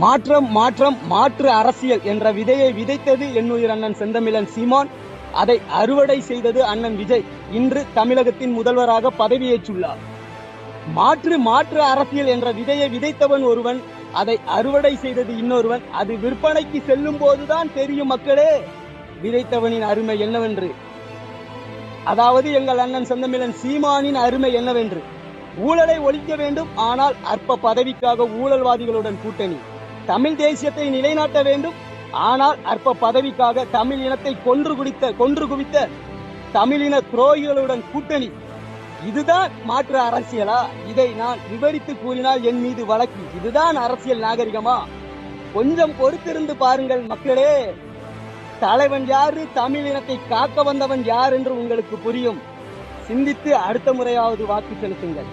மாற்றம் மாற்றம் மாற்று அரசியல் என்ற விதையை விதைத்தது என்னுயிர் அண்ணன் செந்தமிழன் சீமான். அதை அறுவடை செய்தது அண்ணன் விஜய். இன்று தமிழகத்தின் முதல்வராக பதவியேற்றுள்ளார். மாற்று மாற்று அரசியல் என்ற விதையை விதைத்தவன் ஒருவன், அதை அறுவடை செய்தது இன்னொருவன். அது விற்பனைக்கு செல்லும் போதுதான் தெரியும் மக்களே விதைத்தவனின் அருமை என்னவென்று. அதாவது எங்கள் அண்ணன் செந்தமிழன் சீமானின் அருமை என்னவென்று. ஊழலை ஒழிக்க வேண்டும், ஆனால் அற்ப பதவிக்காக ஊழல்வாதிகளுடன் கூட்டணி. தமிழ் தேசியத்தை நிலைநாட்ட வேண்டும், ஆனால் அற்ப பதவிக்காக தமிழ் இனத்தை கொன்று குவித்த தமிழின துரோகிகளுடன் கூட்டணி. இதுதான் மாற்று அரசியலா? இதை நான் விவரித்து கூறினால் என் மீது வழக்கு. இதுதான் அரசியல் நாகரிகமா? கொஞ்சம் பொறுத்திருந்து பாருங்கள் மக்களே. தலைவன் யாரு, தமிழ் இனத்தை காக்க வந்தவன் யார் என்று உங்களுக்கு புரியும். சிந்தித்து அடுத்த முறையாவது வாக்கு செலுத்துங்கள்.